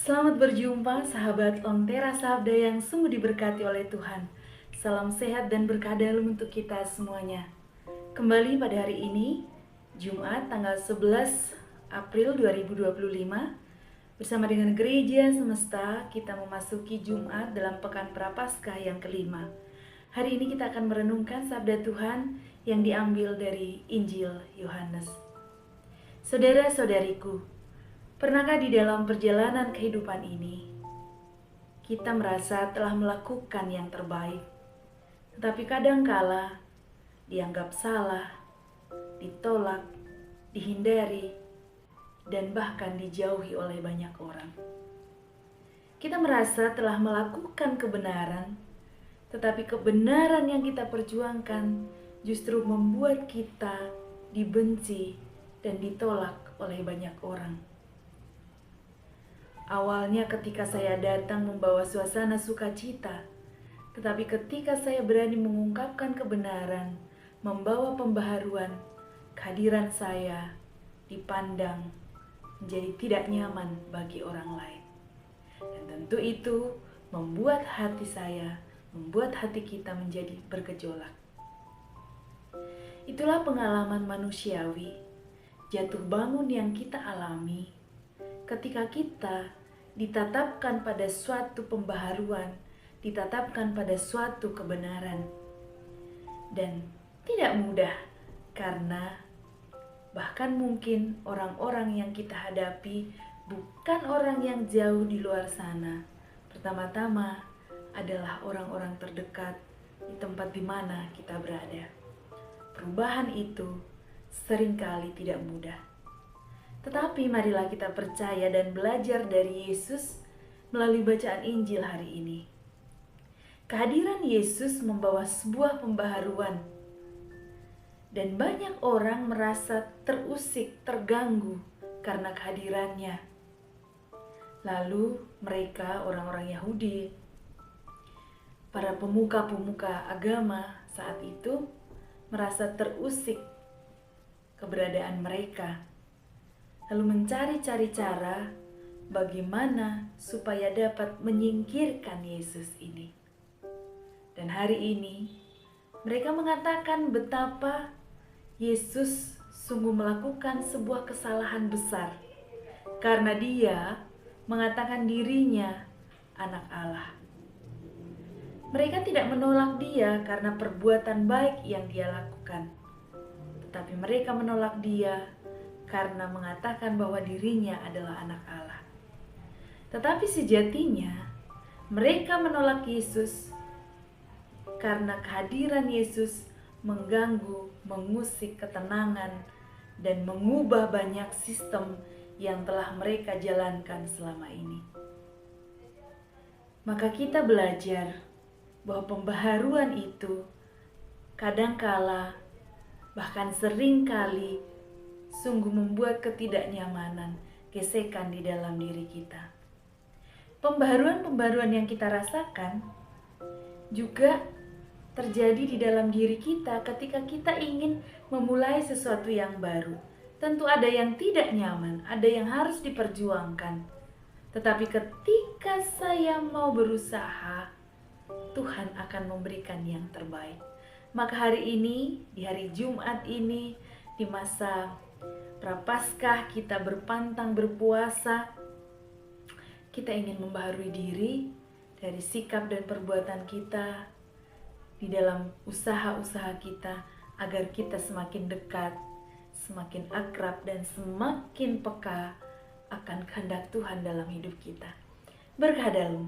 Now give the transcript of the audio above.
Selamat berjumpa sahabat Lentera Sabda yang sungguh diberkati oleh Tuhan. Salam sehat dan berkah dalam untuk kita semuanya. Kembali pada hari ini, Jumat tanggal 11 April 2025, bersama dengan Gereja Semesta kita memasuki Jumat dalam Pekan Prapaskah yang kelima. Hari ini kita akan merenungkan sabda Tuhan yang diambil dari Injil Yohanes. Saudara-saudariku, pernahkah di dalam perjalanan kehidupan ini, kita merasa telah melakukan yang terbaik, tetapi kadangkala dianggap salah, ditolak, dihindari, dan bahkan dijauhi oleh banyak orang. Kita merasa telah melakukan kebenaran, tetapi kebenaran yang kita perjuangkan justru membuat kita dibenci dan ditolak oleh banyak orang. Awalnya ketika saya datang membawa suasana sukacita, tetapi ketika saya berani mengungkapkan kebenaran, membawa pembaharuan, kehadiran saya dipandang menjadi tidak nyaman bagi orang lain. Dan tentu itu membuat hati saya, membuat hati kita menjadi bergejolak. Itulah pengalaman manusiawi, jatuh bangun yang kita alami ketika kita ditatapkan pada suatu pembaharuan, ditatapkan pada suatu kebenaran. Dan tidak mudah, karena bahkan mungkin orang-orang yang kita hadapi bukan orang yang jauh di luar sana. Pertama-tama adalah orang-orang terdekat di tempat di mana kita berada. Perubahan itu seringkali tidak mudah. Tetapi marilah kita percaya dan belajar dari Yesus melalui bacaan Injil hari ini. Kehadiran Yesus membawa sebuah pembaharuan, dan banyak orang merasa terusik, terganggu karena kehadirannya. Lalu mereka, orang-orang Yahudi, para pemuka-pemuka agama saat itu merasa terusik keberadaan mereka. Lalu mencari-cari cara bagaimana supaya dapat menyingkirkan Yesus ini. Dan hari ini mereka mengatakan betapa Yesus sungguh melakukan sebuah kesalahan besar, karena dia mengatakan dirinya anak Allah. Mereka tidak menolak dia karena perbuatan baik yang dia lakukan, tetapi mereka menolak dia karena mengatakan bahwa dirinya adalah anak Allah. Tetapi sejatinya mereka menolak Yesus karena kehadiran Yesus mengganggu, mengusik ketenangan, dan mengubah banyak sistem yang telah mereka jalankan selama ini. Maka kita belajar bahwa pembaharuan itu kadangkala, bahkan seringkali, sungguh membuat ketidaknyamanan, gesekan di dalam diri kita. Pembaharuan-pembaharuan yang kita rasakan juga terjadi di dalam diri kita ketika kita ingin memulai sesuatu yang baru. Tentu ada yang tidak nyaman, ada yang harus diperjuangkan. Tetapi ketika saya mau berusaha, Tuhan akan memberikan yang terbaik. Maka hari ini, di hari Jumat ini, di masa Prapaskah kita berpantang berpuasa, kita ingin membaharui diri dari sikap dan perbuatan kita di dalam usaha-usaha kita, agar kita semakin dekat, semakin akrab, dan semakin peka akan kehendak Tuhan dalam hidup kita. Berkah dalam.